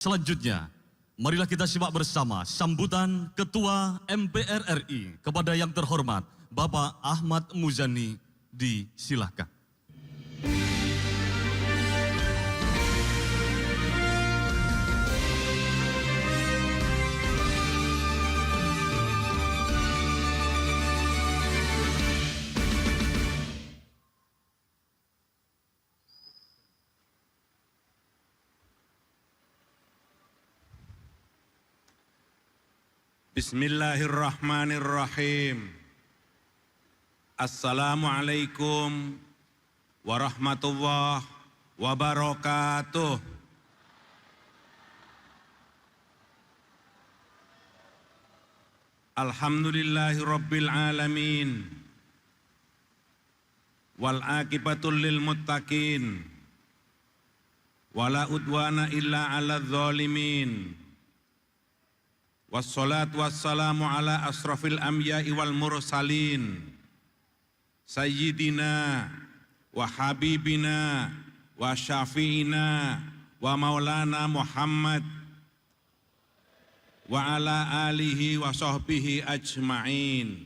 Selanjutnya, marilah kita simak bersama sambutan Ketua MPR RI kepada yang terhormat Bapak Ahmad Muzani. Disilahkan. Bismillahirrahmanirrahim. Assalamualaikum warahmatullahi wabarakatuh. Alhamdulillahirabbil alamin. Wal aqibatul lil muttaqin. Wala udwana illa 'alal zalimin. Wassalatu wassalamu ala asrafil anbiya'i wal mursalin Sayyidina wa habibina wa syafi'ina wa maulana Muhammad wa ala alihi wa sahbihi ajma'in.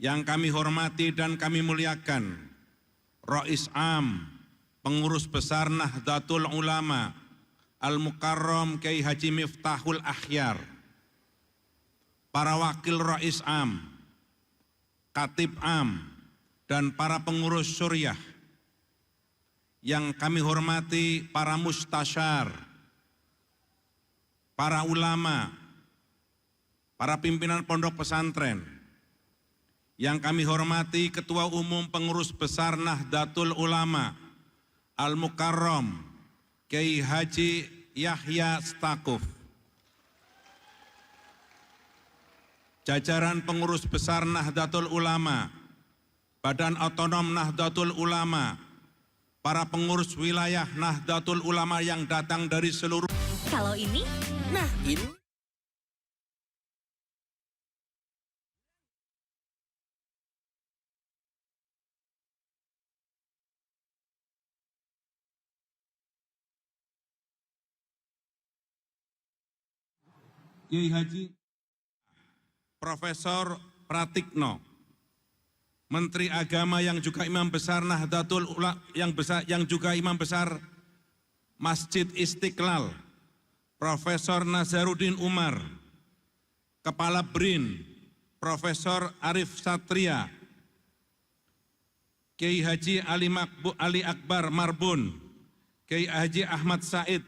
Yang kami hormati dan kami muliakan Rais Am, Pengurus Besar Nahdlatul Ulama Al-Mukarram Kiai Haji Miftahul Akhyar, para Wakil Rais Am, Khatib Am, dan para pengurus Suriah. Yang kami hormati para mustasyar, para ulama, para pimpinan pondok pesantren. Yang kami hormati Ketua Umum Pengurus Besar Nahdlatul Ulama Al-Mukarram Kiai Haji Yahya Stakuf, jajaran pengurus besar Nahdlatul Ulama, Badan Otonom Nahdlatul Ulama, para pengurus wilayah Nahdlatul Ulama yang datang dari seluruh. Kalau ini, nah ini. Kiai Haji Profesor Pratikno, Menteri Agama yang juga Imam Besar Nahdlatul Ulama, yang juga Imam Besar Masjid Istiqlal, Profesor Nazaruddin Umar, Kepala BRIN Profesor Arif Satria, Kiai Haji Ali Akbar Marbun, Kiai Haji Ahmad Said,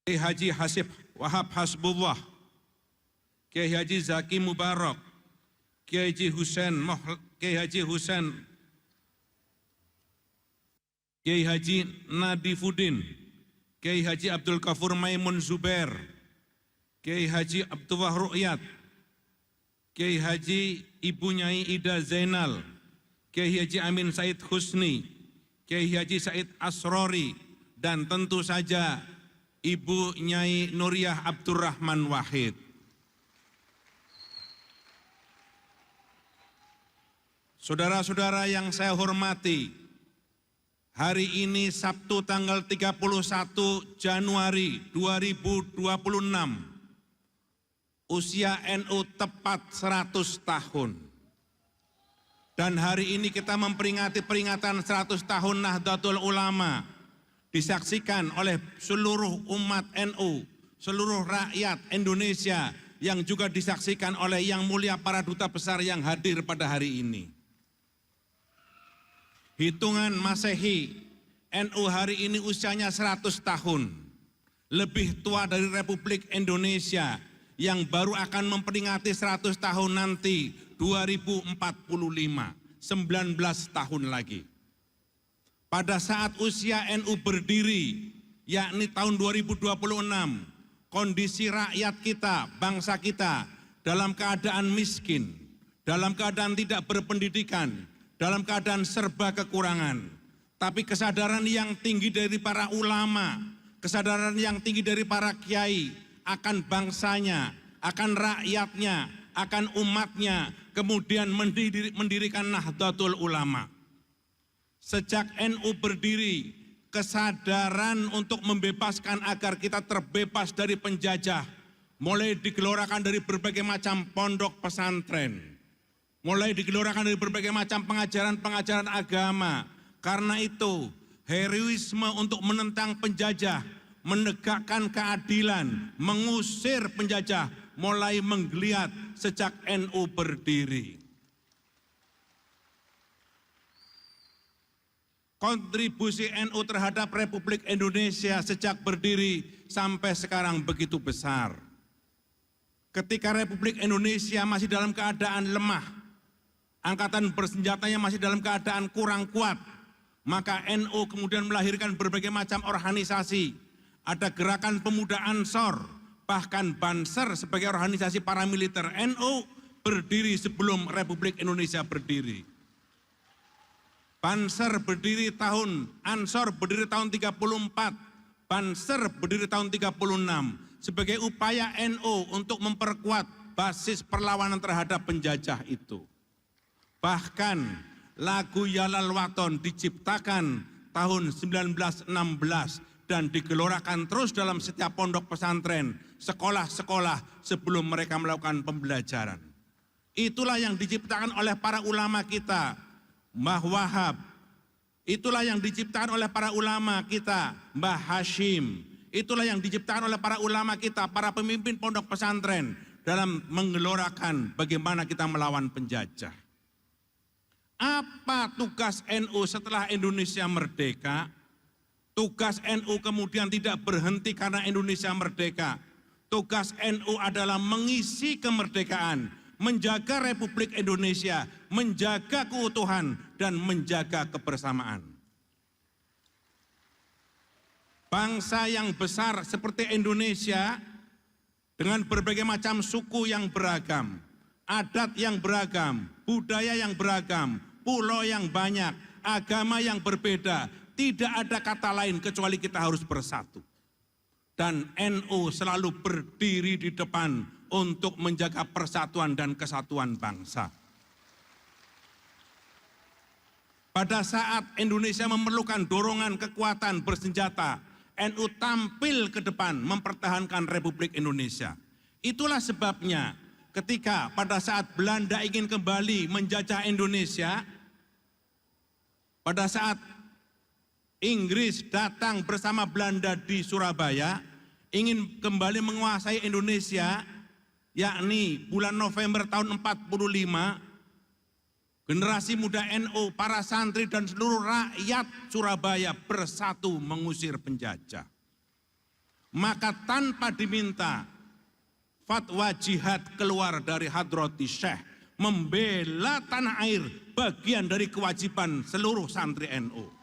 Kiai Haji Hasib Wahab Hasbullah, Kiai Haji Zaki Mubarak, Kiai Haji Husain, Kiai Haji Nadifuddin, Kiai Haji Abdul Ghafur Maimun Zubair, Kiai Haji Abdullah Ru'yat, Kiai Haji Ibu Nyai Ida Zainal, Kiai Haji Amin Said Husni, Kiai Haji Said Asrori, dan tentu saja Ibu Nyai Nuriyah Abdurrahman Wahid. Saudara-saudara yang saya hormati, hari ini Sabtu tanggal 31 Januari 2026, usia NU tepat 100 tahun. Dan hari ini kita memperingati peringatan 100 tahun Nahdlatul Ulama, disaksikan oleh seluruh umat NU, seluruh rakyat Indonesia, yang juga disaksikan oleh yang mulia para duta besar yang hadir pada hari ini. Hitungan Masehi, NU hari ini usianya 100 tahun, lebih tua dari Republik Indonesia yang baru akan memperingati 100 tahun nanti 2045, 19 tahun lagi. Pada saat usia NU berdiri, yakni tahun 2026, kondisi rakyat kita, bangsa kita dalam keadaan miskin, dalam keadaan tidak berpendidikan, dalam keadaan serba kekurangan. Tapi kesadaran yang tinggi dari para ulama, kesadaran yang tinggi dari para kiai akan bangsanya, akan rakyatnya, akan umatnya, kemudian mendirikan Nahdlatul Ulama. Sejak NU berdiri kesadaran untuk membebaskan agar kita terbebas dari penjajah, mulai digelorakan dari berbagai macam pondok pesantren, mulai digelorakan dari berbagai macam pengajaran-pengajaran agama. Karena itu, heroisme untuk menentang penjajah, menegakkan keadilan, mengusir penjajah, mulai menggeliat sejak NU berdiri. Kontribusi NU terhadap Republik Indonesia sejak berdiri sampai sekarang begitu besar. Ketika Republik Indonesia masih dalam keadaan lemah, angkatan bersenjatanya masih dalam keadaan kurang kuat, maka NU kemudian melahirkan berbagai macam organisasi. Ada gerakan pemuda Ansor, bahkan Banser sebagai organisasi paramiliter. NU berdiri sebelum Republik Indonesia berdiri. Banser berdiri Ansor berdiri tahun 34, Banser berdiri tahun 36 sebagai upaya NU untuk memperkuat basis perlawanan terhadap penjajah itu. Bahkan lagu Yalal Waton diciptakan tahun 1916 dan digelorakan terus dalam setiap pondok pesantren, sekolah-sekolah sebelum mereka melakukan pembelajaran. Itulah yang diciptakan oleh para ulama kita, Mbah Wahab. Itulah yang diciptakan oleh para ulama kita, Mbah Hashim. Itulah yang diciptakan oleh para ulama kita, para pemimpin pondok pesantren dalam menggelorakan bagaimana kita melawan penjajah. Apa tugas NU setelah Indonesia merdeka? Tugas NU kemudian tidak berhenti karena Indonesia merdeka. Tugas NU adalah mengisi kemerdekaan, menjaga Republik Indonesia, menjaga keutuhan, dan menjaga kebersamaan. Bangsa yang besar seperti Indonesia, dengan berbagai macam suku yang beragam, adat yang beragam, budaya yang beragam, pulau yang banyak, agama yang berbeda, tidak ada kata lain kecuali kita harus bersatu. Dan NU selalu berdiri di depan untuk menjaga persatuan dan kesatuan bangsa. Pada saat Indonesia memerlukan dorongan kekuatan bersenjata, NU tampil ke depan mempertahankan Republik Indonesia. Itulah sebabnya ketika pada saat Belanda ingin kembali menjajah Indonesia, pada saat Inggris datang bersama Belanda di Surabaya, ingin kembali menguasai Indonesia, yakni bulan November tahun 45, generasi muda NU, para santri dan seluruh rakyat Surabaya bersatu mengusir penjajah. Maka tanpa diminta, fatwa jihad keluar dari Hadrati Syekh, membela tanah air, bagian dari kewajiban seluruh santri NU.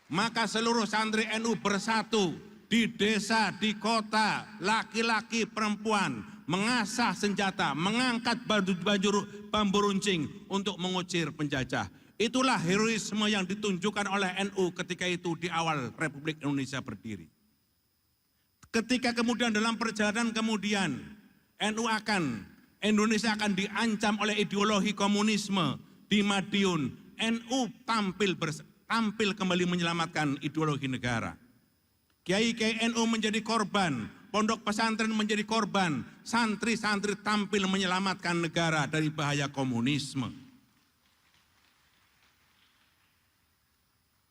Maka seluruh santri NU bersatu di desa, di kota, laki-laki, perempuan, mengasah senjata, mengangkat bambu runcing untuk mengusir penjajah. Itulah heroisme yang ditunjukkan oleh NU ketika itu di awal Republik Indonesia berdiri. Ketika kemudian dalam perjalanan kemudian Indonesia akan diancam oleh ideologi komunisme di Madiun, NU tampil kembali menyelamatkan ideologi negara. Kiai-kiai NU menjadi korban, pondok pesantren menjadi korban, santri-santri tampil menyelamatkan negara dari bahaya komunisme.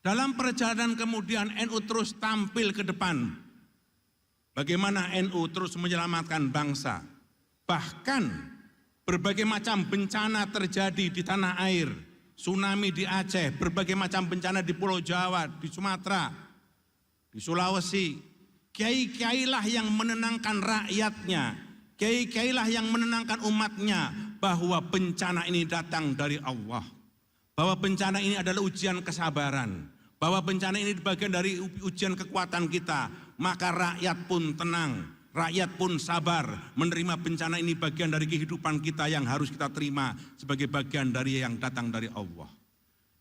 Dalam perjalanan kemudian NU terus tampil ke depan. Bagaimana NU terus menyelamatkan bangsa. Bahkan berbagai macam bencana terjadi di tanah air. Tsunami di Aceh, berbagai macam bencana di Pulau Jawa, di Sumatera, di Sulawesi. Kiai-kiailah yang menenangkan rakyatnya, kiai-kiailah yang menenangkan umatnya bahwa bencana ini datang dari Allah. Bahwa bencana ini adalah ujian kesabaran, bahwa bencana ini bagian dari ujian kekuatan kita, maka rakyat pun tenang, rakyat pun sabar menerima bencana ini bagian dari kehidupan kita yang harus kita terima sebagai bagian dari yang datang dari Allah.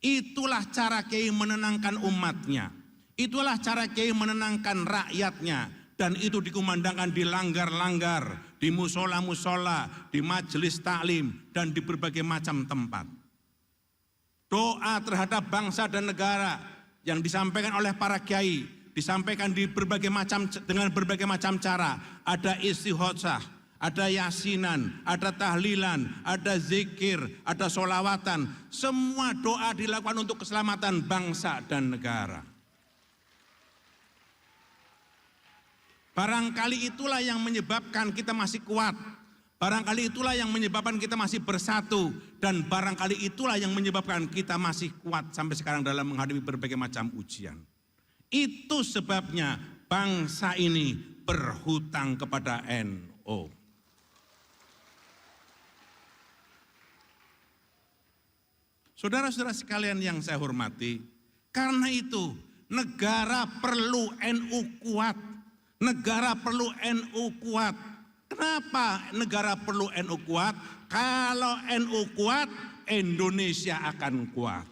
Itulah cara kiai menenangkan umatnya. Itulah cara kiai menenangkan rakyatnya. Dan itu dikumandangkan di langgar-langgar, di musola-musola, di majelis taklim, dan di berbagai macam tempat. Doa terhadap bangsa dan negara yang disampaikan oleh para kiai, disampaikan dengan berbagai macam cara. Ada istighosah, ada yasinan, ada tahlilan, ada zikir, ada sholawatan. Semua doa dilakukan untuk keselamatan bangsa dan negara. Barangkali itulah yang menyebabkan kita masih kuat. Barangkali itulah yang menyebabkan kita masih bersatu. Dan barangkali itulah yang menyebabkan kita masih kuat sampai sekarang dalam menghadapi berbagai macam ujian. Itu sebabnya bangsa ini berhutang kepada NU. Saudara-saudara sekalian yang saya hormati, karena itu negara perlu NU kuat. Negara perlu NU kuat. Kenapa negara perlu NU kuat? Kalau NU kuat, Indonesia akan kuat.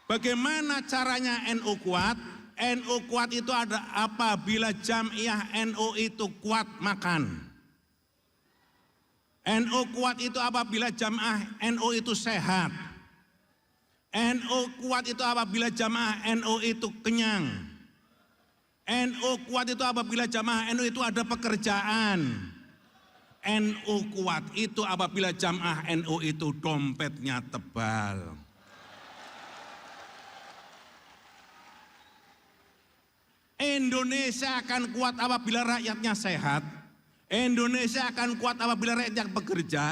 Bagaimana caranya NU kuat? NU kuat itu ada apabila jamiah NU itu kuat makan. NU kuat itu apabila jamaah NU itu sehat. NU kuat itu apabila jamaah NU itu kenyang. NU kuat itu apabila jamaah NU itu ada pekerjaan. NU kuat itu apabila jamaah NU itu dompetnya tebal. Indonesia akan kuat apabila rakyatnya sehat. Indonesia akan kuat apabila rakyatnya bekerja.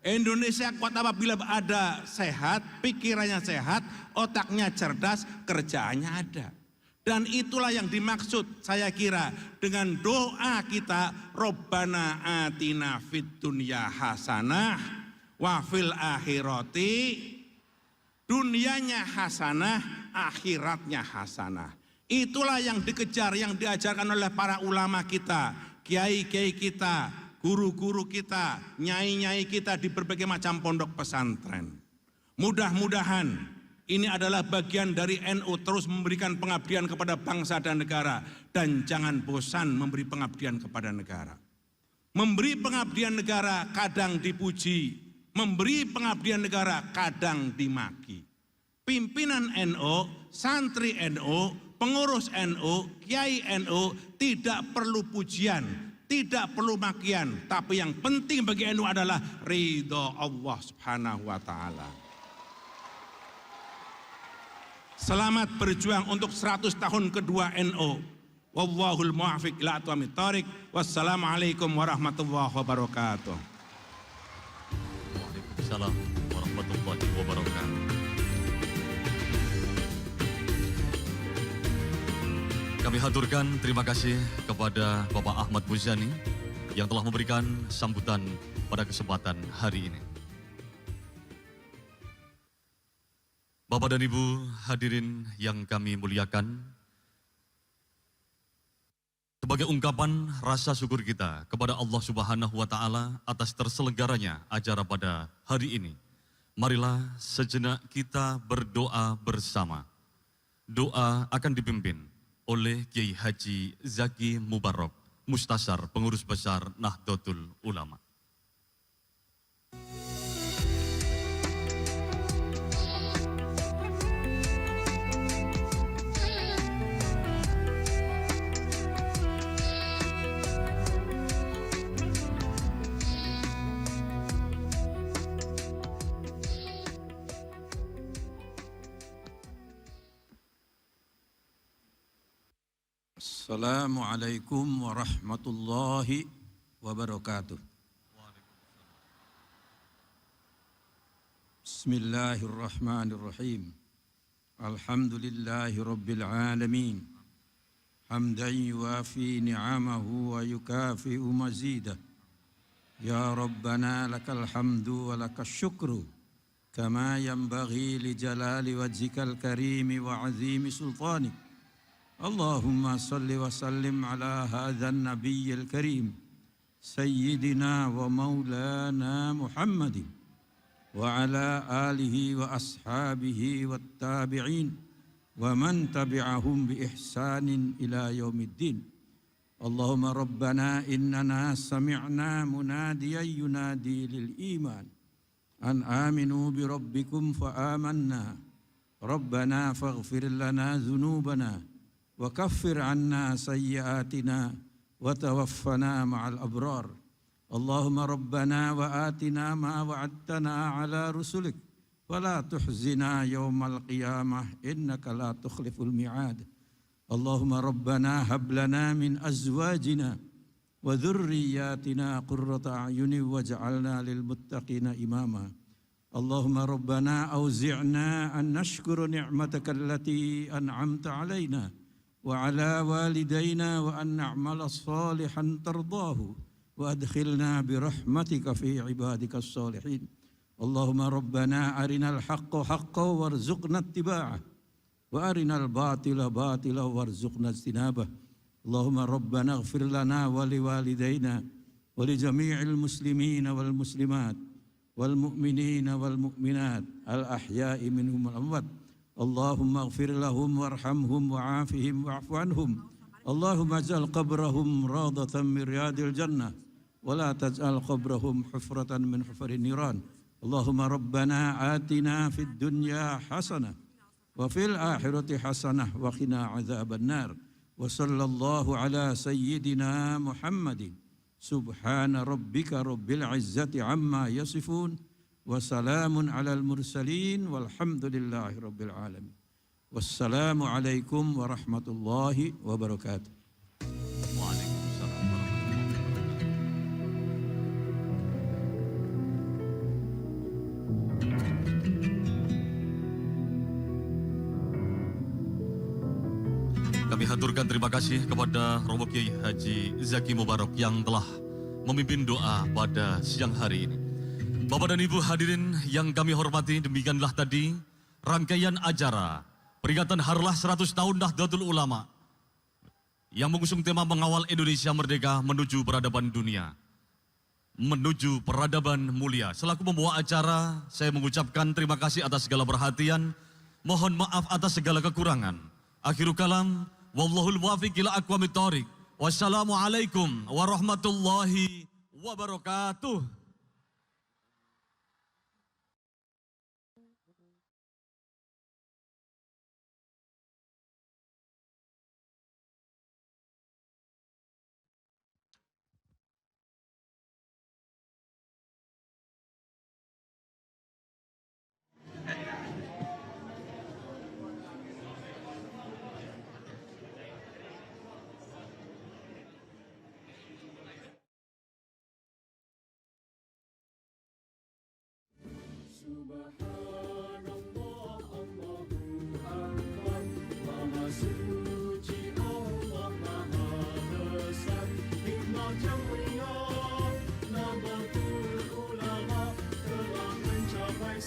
Indonesia kuat apabila ada sehat, pikirannya sehat, otaknya cerdas, kerjaannya ada. Dan itulah yang dimaksud saya kira dengan doa kita, Rabbana atina fid dunya hasanah wa fil akhirati, dunianya hasanah, akhiratnya hasanah. Itulah yang dikejar, yang diajarkan oleh para ulama kita, kiai-kiai kita, guru-guru kita, nyai-nyai kita di berbagai macam pondok pesantren. Mudah-mudahan ini adalah bagian dari NU terus memberikan pengabdian kepada bangsa dan negara. Dan jangan bosan memberi pengabdian kepada negara. Memberi pengabdian negara kadang dipuji, memberi pengabdian negara kadang dimaki. Pimpinan NU, santri NU, pengurus NU, kiai NU tidak perlu pujian, tidak perlu makian, tapi yang penting bagi NU adalah ridho Allah Subhanahu wa taala. Selamat berjuang untuk 100 tahun kedua NU. Wallahul muwaffiq ila aqwamit thoriq. Wassalamualaikum warahmatullahi wabarakatuh. Waalaikumsalam warahmatullahi wabarakatuh. Kami haturkan terima kasih kepada Bapak Ahmad Muzani yang telah memberikan sambutan pada kesempatan hari ini. Bapak dan Ibu hadirin yang kami muliakan, sebagai ungkapan rasa syukur kita kepada Allah Subhanahu wa taala atas terselenggaranya acara pada hari ini, marilah sejenak kita berdoa bersama. Doa akan dipimpin oleh Kiai Haji Zaki Mubarak, Mustasar Pengurus Besar Nahdlatul Ulama. Assalamualaikum warahmatullahi wabarakatuh. Bismillahirrahmanirrahim. Alhamdulillahi rabbil alamin. Hamdan yuafi ni'amahu wa yukafi'u mazidah. Ya Rabbana lakal hamdu wa lakas syukru. Kama yanbaghi li jalali wajhikal karimi wa azimi sultanik. Allahumma salli wa sallim ala hadzal nabiyil karim sayyidina wa maulana Muhammadin wa ala alihi wa ashabihi wat tabi'in wa man tabi'ahum bi ihsanin ila yaumiddin. Allahumma rabbana innana sami'na munadiyan yunadi lil iman أن آمنوا بربكم فآمنا ربنا فاغفر لنا ذنوبنا وكفر عنا سيئاتنا وتوفنا مع الأبرار اللهم ربنا وآتنا ما وعدتنا على رسلك ولا تحزنا يوم القيامة إنك لا تخلف الميعاد اللهم ربنا هب لنا من أزواجنا وذرياتنا قرة أعين واجعلنا للمتقين إماما اللهم ربنا أوزعنا أن نشكر نعمتك التي أنعمت علينا وعلى والدينا وأن نعمل صالحا ترضاه وأدخلنا برحمتك في عبادك الصالحين اللهم ربنا أرنا الحق حقا وارزقنا اتباعه وأرنا الباطل باطلا وارزقنا اجتنابه اللهم ربنا اغفر لنا ولوالدينا ولجميع المسلمين والمسلمات والمؤمنين والمؤمنات الأحياء منهم والأموات اللهم اغفر لهم وارحمهم وعافهم واعف عنهم اللهم اجعل قبرهم روضة من رياض الجنة ولا تجعل قبرهم حفرة من حفر النيران اللهم ربنا آتنا في الدنيا حسنة وفي الآخرة حسنة وقنا عذاب النار وصلى الله على سيدنا محمد سبحان ربك رب العزة عما يصفون وسلام على المرسلين والحمد لله رب العالمين والسلام عليكم ورحمة الله وبركاته. Waalaikumsalam warahmatullahi wabarakatuh. Kami haturkan terima kasih kepada Romo Kiai Haji Zaki Mubarak yang telah memimpin doa pada siang hari ini. Bapak dan Ibu hadirin yang kami hormati, demikianlah tadi rangkaian acara peringatan Harlah 100 tahun Nahdlatul Ulama yang mengusung tema mengawal Indonesia merdeka menuju peradaban dunia, menuju peradaban mulia. Selaku pembawa acara, saya mengucapkan terima kasih atas segala perhatian, mohon maaf atas segala kekurangan. Akhirul kalam, wallahul muwaffiq ila aqwamit thoriq. Wassalamualaikum warahmatullahi wabarakatuh. Subhanallah, Allahu Akbar, Maha suci Allah, Maha besar, hikmah yang mulia, Nahdlatul Ulama telah mencapai